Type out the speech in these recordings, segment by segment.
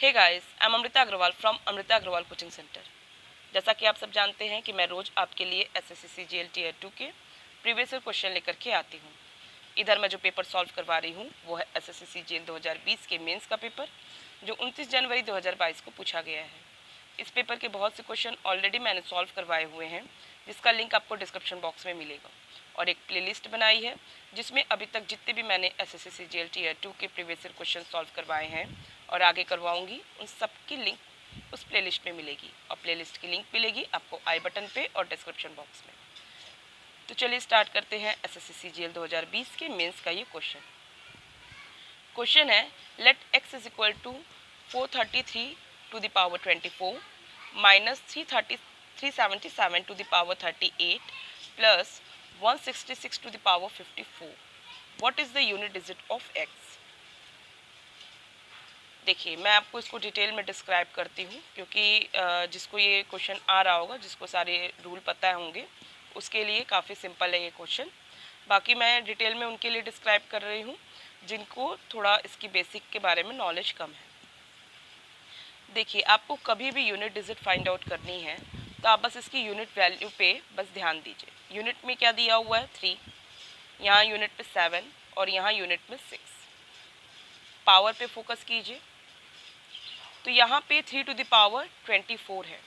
Hey guys, I am Amrita Agrawal from Amrita Agrawal coaching centre. जैसा कि आप सब जानते हैं कि मैं रोज़ आपके लिए एसएससी सीजीएल टीयर 2 के प्रीवियस ईयर क्वेश्चन लेकर के आती हूँ। इधर मैं जो पेपर सॉल्व करवा रही हूँ वो है एसएससी सीजीएल 2020 के मेंस का पेपर, जो 29 जनवरी 2022 को पूछा गया है। इस पेपर के बहुत से क्वेश्चन ऑलरेडी मैंने सॉल्व करवाए हुए हैं, जिसका लिंक आपको डिस्क्रिप्शन बॉक्स में मिलेगा। और एक प्लेलिस्ट बनाई है जिसमें अभी तक जितने भी मैंने एसएससी सीजीएल टीयर 2 के प्रीवियस ईयर क्वेश्चन सॉल्व करवाए हैं और आगे करवाऊंगी, उन सब की लिंक उस प्लेलिस्ट में मिलेगी। और प्लेलिस्ट की लिंक मिलेगी आपको आई बटन पे और डिस्क्रिप्शन बॉक्स में। तो चलिए स्टार्ट करते हैं एसएससी सीजीएल 2020 के मेंस का ये क्वेश्चन है, let x is equal to 433 to the power 24 minus 377 to the power 38 plus 166 to the power 54। What is the unit digit of x? देखिए, मैं आपको इसको डिटेल में डिस्क्राइब करती हूँ, क्योंकि जिसको ये क्वेश्चन आ रहा होगा, जिसको सारे रूल पता होंगे, उसके लिए काफ़ी सिंपल है ये क्वेश्चन। बाकी मैं डिटेल में उनके लिए डिस्क्राइब कर रही हूँ जिनको थोड़ा इसकी बेसिक के बारे में नॉलेज कम है। देखिए, आपको कभी भी यूनिट डिजिट फाइंड आउट करनी है तो आप बस इसकी यूनिट वैल्यू पे बस ध्यान दीजिए। यूनिट में क्या दिया हुआ है? 3, यहाँ यूनिट पे 7 और यहाँ यूनिट में 6। पावर पे फोकस कीजिए, तो यहाँ पे 3 टू द पावर 24 है।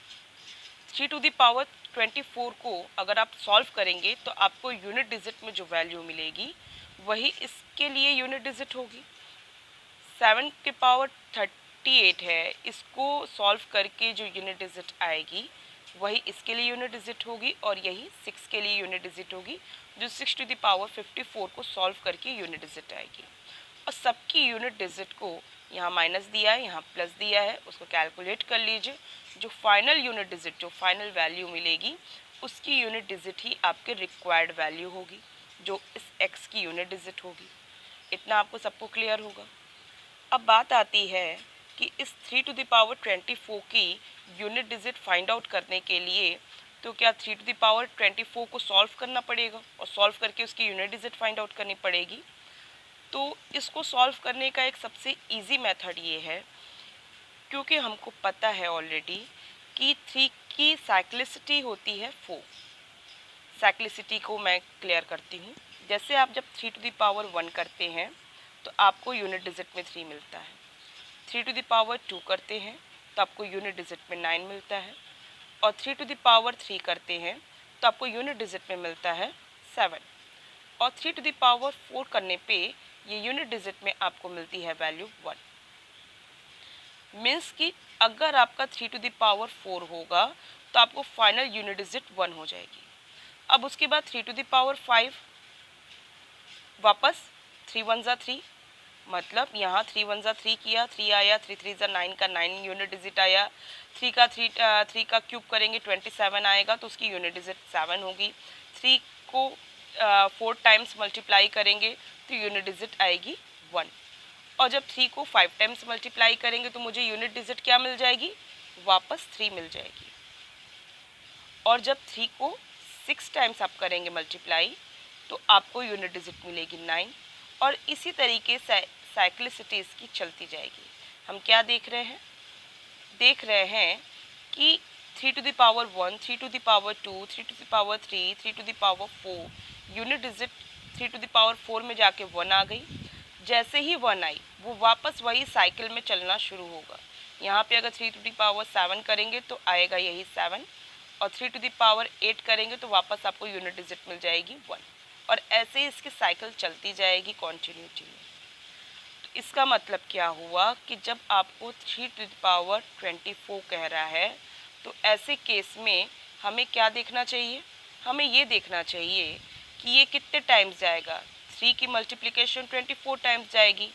3 टू द पावर 24 को अगर आप सॉल्व करेंगे तो आपको यूनिट डिजिट में जो वैल्यू मिलेगी वही इसके लिए यूनिट डिजिट होगी। 7 के पावर 38 है, इसको सॉल्व करके जो यूनिट डिजिट आएगी वही इसके लिए यूनिट डिजिट होगी, और यही 6 के लिए यूनिट डिजिट होगी, जो 6 टू द पावर 54 को सॉल्व करके यूनिट डिजिट आएगी। और सबकी यूनिट डिजिट को यहाँ माइनस दिया है, यहाँ प्लस दिया है, उसको कैलकुलेट कर लीजिए। जो फाइनल यूनिट डिजिट, जो फाइनल वैल्यू मिलेगी, उसकी यूनिट डिजिट ही आपके रिक्वायर्ड वैल्यू होगी, जो इस x की यूनिट डिजिट होगी। इतना आपको सबको क्लियर होगा। अब बात आती है कि इस 3 टू द पावर 24 की यूनिट डिजिट फाइंड आउट करने के लिए तो क्या 3 टू द पावर 24 को सॉल्व करना पड़ेगा और सॉल्व करके उसकी यूनिट डिजिट फाइंड आउट करनी पड़ेगी। तो इसको सॉल्व करने का एक सबसे इजी मेथड ये है, क्योंकि हमको पता है ऑलरेडी कि 3 की साइक्लिसिटी होती है 4। साइक्लिसिटी को मैं क्लियर करती हूँ। जैसे आप जब 3 टू द पावर 1 करते हैं तो आपको यूनिट डिजिट में 3 मिलता है। 3 टू द पावर 2 करते हैं तो आपको यूनिट डिजिट में 9 मिलता है। और 3 टू द पावर 3 करते हैं तो आपको यूनिट डिजिट में मिलता है 7। और 3 टू द पावर 4 करने पे ये यूनिट डिजिट में आपको मिलती है वैल्यू 1। मीन्स कि अगर आपका 3 टू द पावर 4 होगा तो आपको फाइनल यूनिट डिजिट 1 हो जाएगी। अब उसके बाद 3 टू द पावर 5, वापस 3 1 ज़ा 3, मतलब यहाँ 3 1 ज़ा 3 किया, 3 आया, 3 3 ज़ा 9 का 9 यूनिट डिजिट आया। 3 का क्यूब करेंगे 27 आएगा, तो उसकी यूनिट डिजिट 7 होगी। 3 को 4 टाइम्स मल्टीप्लाई करेंगे तो यूनिट डिजिट आएगी 1। और जब 3 को 5 टाइम्स मल्टीप्लाई करेंगे तो मुझे यूनिट डिजिट क्या मिल जाएगी? वापस 3 मिल जाएगी। और जब 3 को 6 टाइम्स आप करेंगे मल्टीप्लाई तो आपको यूनिट डिजिट मिलेगी 9। और इसी तरीके से साइक्लिसिटी इसकी चलती जाएगी। हम क्या देख रहे हैं? देख रहे हैं कि 3 to the power 1, 3 to the power 2, 3 to the power 3, 3 to the power 4, unit digit 3 to the power 4 में जाके 1 आ गई। जैसे ही 1 आई, वो वापस वही साइकिल में चलना शुरू होगा। यहाँ पे अगर 3 टू द पावर 7 करेंगे तो आएगा यही 7, और 3 टू द पावर 8 करेंगे तो वापस आपको यूनिट डिजिट मिल जाएगी 1। और ऐसे ही इसकी साइकिल चलती जाएगी कॉन्टिन्यूटी में। तो इसका मतलब क्या हुआ कि जब आपको 3 टू द पावर 24 कह रहा है तो ऐसे केस में हमें क्या देखना चाहिए? हमें ये देखना चाहिए कि ये कितने टाइम्स जाएगा। 3 की मल्टीप्लिकेशन 24 टाइम्स जाएगी।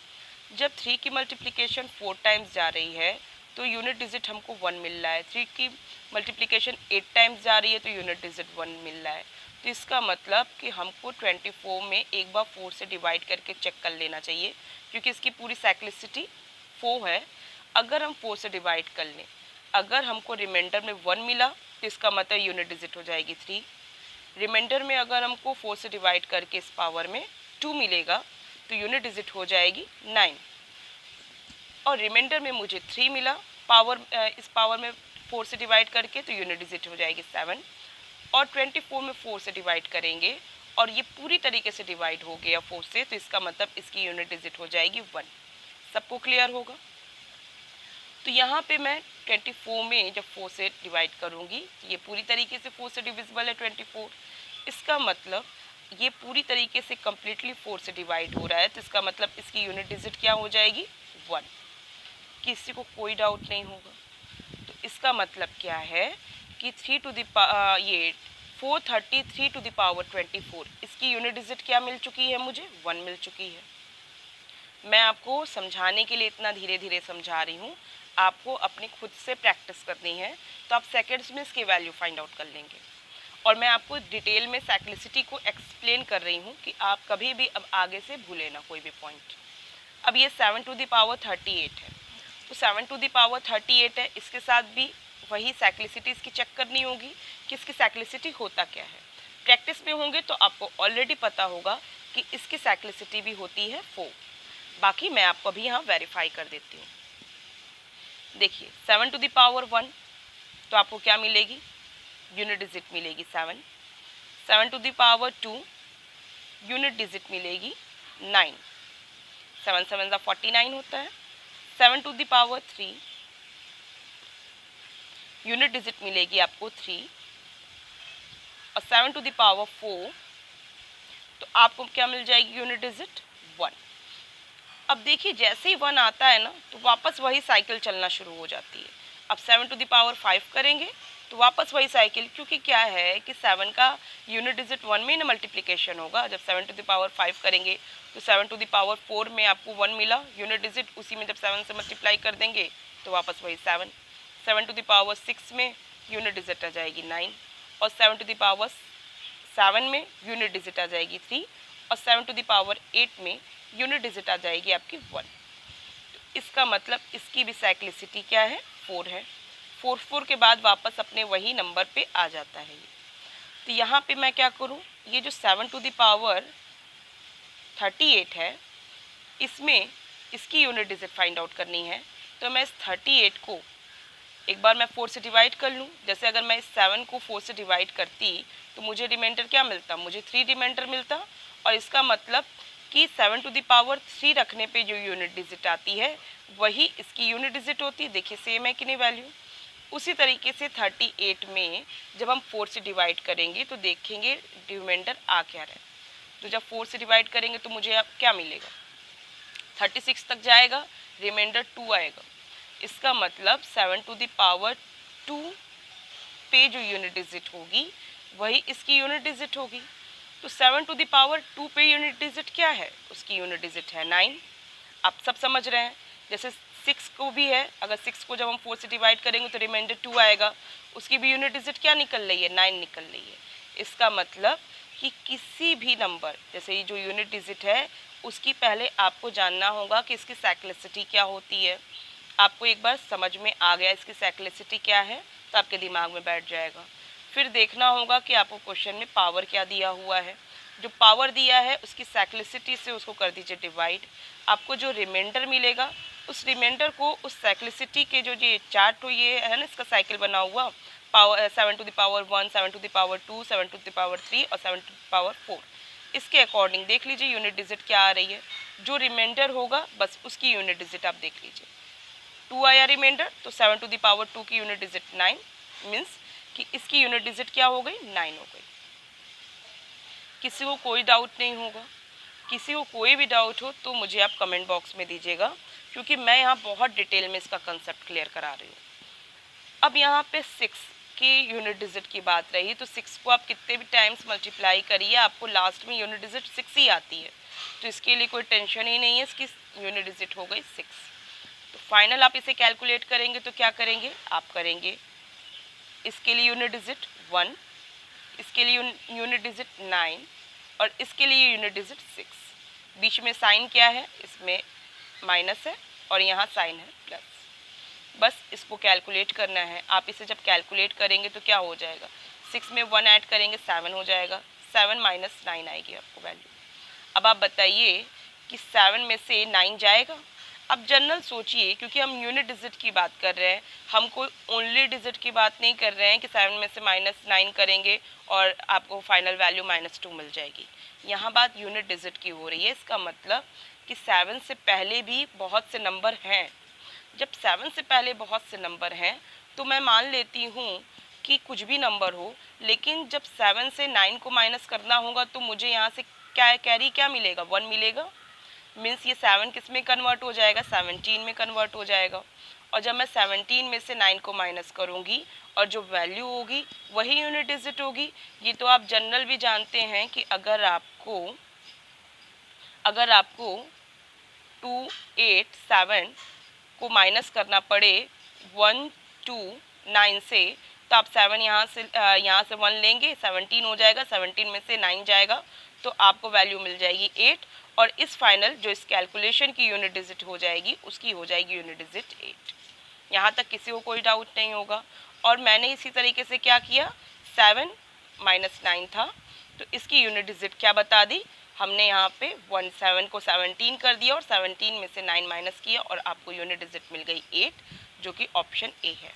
जब 3 की मल्टीप्लिकेशन 4 टाइम्स जा रही है तो यूनिट डिजिट हमको 1 मिल रहा है। 3 की मल्टीप्लिकेशन 8 टाइम्स जा रही है तो यूनिट डिजिट 1 मिल रहा है। तो इसका मतलब कि हमको 24 में एक बार 4 से डिवाइड करके चेक कर लेना चाहिए, क्योंकि इसकी पूरी साइक्लिसिटी 4 है। अगर हम 4 से डिवाइड कर लें, अगर हमको रिमाइंडर में 1 मिला तो इसका मतलब यूनिट डिजिट हो जाएगी 3। रिमाइंडर में अगर हमको 4 से डिवाइड करके इस पावर में 2 मिलेगा तो यूनिट डिजिट हो जाएगी 9। और रिमाइंडर में मुझे 3 मिला पावर, इस पावर में 4 से डिवाइड करके, तो यूनिट डिजिट हो जाएगी 7। और 24 में 4 से डिवाइड करेंगे और ये पूरी तरीके से डिवाइड हो गया 4 से, तो इसका मतलब इसकी यूनिट डिजिट हो जाएगी 1। सबको क्लियर होगा? तो यहाँ पे मैं 24 में जब 4 से डिवाइड करूँगी, ये पूरी तरीके से 4 से डिविजिबल है 24, इसका मतलब ये पूरी तरीके से कम्प्लीटली 4 से डिवाइड हो रहा है, तो इसका मतलब इसकी यूनिट डिजिट क्या हो जाएगी? 1। किसी को कोई डाउट नहीं होगा? तो इसका मतलब क्या है कि 3 टू द ये 433 टू द पावर 24, इसकी यूनिट डिजिट क्या मिल चुकी है मुझे? 1 मिल चुकी है। मैं आपको समझाने के लिए इतना धीरे धीरे समझा रही हूँ, आपको अपने खुद से प्रैक्टिस करनी है, तो आप सेकंड्स में इसकी वैल्यू फाइंड आउट कर लेंगे। और मैं आपको डिटेल में साइक्लिसिटी को एक्सप्लेन कर रही हूँ कि आप कभी भी अब आगे से भूले ना कोई भी पॉइंट। अब ये 7 टू द पावर 38 है, तो 7 टू द पावर 38 है, इसके साथ भी वही साइक्लिसिटी इसकी चेक करनी होगी कि इसकी साइक्लिसिटी होता क्या है। प्रैक्टिस में होंगे तो आपको ऑलरेडी पता होगा कि इसकी साइक्लिसिटी भी होती है 4। बाकी मैं आपको अभी यहाँ वेरीफाई कर देती हूँ। देखिए 7 टू द पावर 1, तो आपको क्या मिलेगी? यूनिट डिजिट मिलेगी 7। 7 to the power 2, unit digit मिलेगी 9। 7 7 49 होता है। 7 to the power 3, unit digit मिलेगी आपको 3। और 7 टू द पावर 4, तो आपको क्या मिल जाएगी यूनिट डिजिट? 1। अब देखिए जैसे ही 1 आता है ना, तो वापस वही साइकिल चलना शुरू हो जाती है। अब 7 टू द पावर 5 करेंगे तो वापस वही साइकिल, क्योंकि क्या है कि 7 का यूनिट डिजिट 1 में ना मल्टीप्लिकेशन होगा। जब 7 टू द पावर 5 करेंगे तो 7 टू द पावर 4 में आपको 1 मिला यूनिट डिजिट, उसी में जब 7 से मल्टीप्लाई कर देंगे तो वापस वही 7। 7 टू द पावर 6 में यूनिट डिजिट आ जाएगी 9। और 7 टू द पावर 7 में यूनिट डिजिट आ जाएगी 3। और 7 टू द पावर 8 में यूनिट डिजिट आ जाएगी आपकी 1। तो इसका मतलब इसकी भी साइक्लिसिटी क्या है? 4 है। 4 के बाद वापस अपने वही नंबर पे आ जाता है ये। तो यहाँ पे मैं क्या करूँ, ये जो 7 टू द पावर 38 है, इसमें इसकी यूनिट डिजिट फाइंड आउट करनी है। तो मैं इस 38 को एक बार मैं 4 से डिवाइड कर लूँ। जैसे अगर मैं इस 7 को 4 से डिवाइड करती तो मुझे रिमाइंडर क्या मिलता? मुझे 3 रिमाइंडर मिलता। और इसका मतलब कि 7 टू द पावर 3 रखने पे जो यूनिट डिजिट आती है वही इसकी यूनिट डिजिट होती है। देखिए सेम है कि नहीं वैल्यू। उसी तरीके से 38 में जब हम 4 से डिवाइड करेंगे तो देखेंगे रिमाइंडर आ क्या रहा है। तो जब 4 से डिवाइड करेंगे तो मुझे अब क्या मिलेगा? 36 तक जाएगा, रिमाइंडर 2 आएगा। इसका मतलब 7 टू द पावर 2 पे जो यूनिट डिजिट होगी वही इसकी यूनिट डिजिट होगी। तो 7 टू द पावर 2 पे यूनिट डिजिट क्या है? उसकी यूनिट डिजिट है 9। आप सब समझ रहे हैं। जैसे 6 को भी है, अगर 6 को जब हम 4 से डिवाइड करेंगे तो रिमाइंडर 2 आएगा, उसकी भी यूनिट डिजिट क्या निकल रही है? 9 निकल रही है। इसका मतलब कि किसी भी नंबर, जैसे ये जो यूनिट डिजिट है उसकी पहले आपको जानना होगा कि इसकी साइक्लिसिटी क्या होती है। आपको एक बार समझ में आ गया इसकी साइक्लिसिटी क्या है तो आपके दिमाग में बैठ जाएगा। फिर देखना होगा कि आपको क्वेश्चन में पावर क्या दिया हुआ है। जो पावर दिया है उसकी साइक्लिसिटी से उसको कर दीजिए डिवाइड। आपको जो रिमाइंडर मिलेगा उस रिमाइंडर को उस साइक्लिसिटी के जो ये चार्ट तो ये है ना, इसका साइकिल बना हुआ, power 7 to the power 1, 7 to the power 2, 7 to the power 3 और 7 टू द पावर 4, इसके अकॉर्डिंग देख लीजिए यूनिट डिजिट क्या आ रही है। जो रिमाइंडर होगा बस उसकी यूनिट डिजिट आप देख लीजिए। 2 आया रिमाइंडर, तो 7 टू द पावर 2 की यूनिट डिजिट 9, मीन्स कि इसकी यूनिट डिजिट क्या हो गई? 9 हो गई। किसी को कोई डाउट नहीं होगा? किसी को कोई भी डाउट हो तो मुझे आप कमेंट बॉक्स में दीजिएगा, क्योंकि मैं यहाँ बहुत डिटेल में इसका कंसेप्ट क्लियर करा रही हूँ। अब यहाँ पे 6 की यूनिट डिजिट की बात रही, तो 6 को आप कितने भी टाइम्स मल्टीप्लाई करिए आपको लास्ट में यूनिट डिजिट 6 ही आती है। तो इसके लिए कोई टेंशन ही नहीं है, इसकी यूनिट डिजिट हो गई 6। तो फाइनल आप इसे कैलकुलेट करेंगे तो क्या करेंगे? आप करेंगे इसके लिए यूनिट डिजिट 1, इसके लिए यूनिट डिजिट 9 और इसके लिए यूनिट डिजिट 6। बीच में साइन क्या है? इसमें माइनस है और यहाँ साइन है प्लस। बस इसको कैलकुलेट करना है। आप इसे जब कैलकुलेट करेंगे तो क्या हो जाएगा? 6 में 1 ऐड करेंगे 7 हो जाएगा। 7 माइनस 9 आएगी आपको वैल्यू। अब आप बताइए कि 7 में से 9 जाएगा? अब जनरल सोचिए, क्योंकि हम यूनिट डिजिट की बात कर रहे हैं, हम कोई ओनली डिजिट की बात नहीं कर रहे हैं कि 7 में से -9 करेंगे और आपको फाइनल वैल्यू -2 मिल जाएगी। यहाँ बात यूनिट डिजिट की हो रही है। इसका मतलब कि 7 से पहले भी बहुत से नंबर हैं। जब 7 से पहले बहुत से नंबर हैं तो मैं मान लेती हूँ कि कुछ भी नंबर हो, लेकिन जब 7 से 9 को माइनस करना होगा तो मुझे यहाँ से क्या कैरी क्या मिलेगा, 1 मिलेगा। मीन्स ये 7 किस में कन्वर्ट हो जाएगा, 17 में कन्वर्ट हो जाएगा। और जब मैं 17 में से 9 को माइनस करूँगी और जो वैल्यू होगी वही यूनिट डिजिट होगी। ये तो आप जनरल भी जानते हैं कि अगर आपको 2, 8, 7 को माइनस करना पड़े 1, 2, 9 से, तो आप 7 यहाँ से 1 लेंगे, 17 हो जाएगा, 17 में से 9 जाएगा तो आपको वैल्यू मिल जाएगी 8। और इस फाइनल जो इस कैलकुलेशन की यूनिट डिजिट हो जाएगी उसकी हो जाएगी यूनिट डिजिट 8। यहाँ तक किसी को कोई डाउट नहीं होगा। और मैंने इसी तरीके से क्या किया, 7 - 9 था तो इसकी यूनिट डिजिट क्या बता दी हमने, यहाँ पे 7 को 17 कर दिया और 17 में से 9 माइनस किया और आपको यूनिट डिजिट मिल गई 8, जो कि ऑप्शन ए है।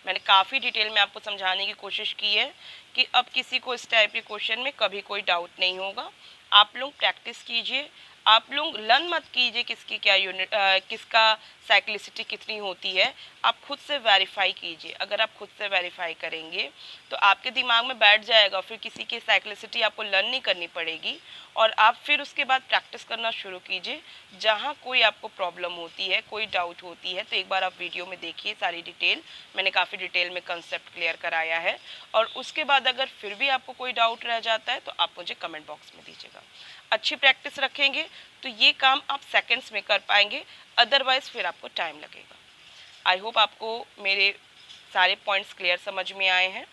मैंने काफ़ी डिटेल में आपको समझाने की कोशिश की है कि अब किसी को इस टाइप के क्वेश्चन में कभी कोई डाउट नहीं होगा। आप लोग प्रैक्टिस कीजिए, आप लोग लर्न मत कीजिए किसकी क्या यूनिट किसका साइक्लिसिटी कितनी होती है, आप खुद से वेरीफाई कीजिए। अगर आप खुद से वेरीफाई करेंगे तो आपके दिमाग में बैठ जाएगा, फिर किसी की साइक्लिसिटी आपको लर्न नहीं करनी पड़ेगी और आप फिर उसके बाद प्रैक्टिस करना शुरू कीजिए। जहाँ कोई आपको प्रॉब्लम होती है, कोई डाउट होती है, तो एक बार आप वीडियो में देखिए सारी डिटेल, मैंने काफ़ी डिटेल में कंसेप्ट क्लियर कराया है। और उसके बाद अगर फिर भी आपको कोई डाउट रह जाता है तो आप मुझे कमेंट बॉक्स में दीजिएगा। अच्छी प्रैक्टिस रखेंगे तो ये काम आप सेकंड्स में कर पाएंगे, अदरवाइज फिर आपको टाइम लगेगा। आई होप आपको मेरे सारे पॉइंट्स क्लियर समझ में आए हैं।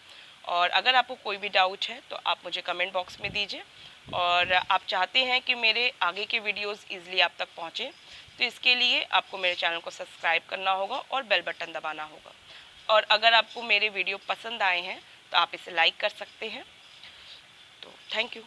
और अगर आपको कोई भी डाउट है तो आप मुझे कमेंट बॉक्स में दीजिए। और आप चाहते हैं कि मेरे आगे के वीडियोस इजीली आप तक पहुँचें तो इसके लिए आपको मेरे चैनल को सब्सक्राइब करना होगा और बेल बटन दबाना होगा। और अगर आपको मेरे वीडियो पसंद आए हैं तो आप इसे लाइक कर सकते हैं। तो थैंक यू।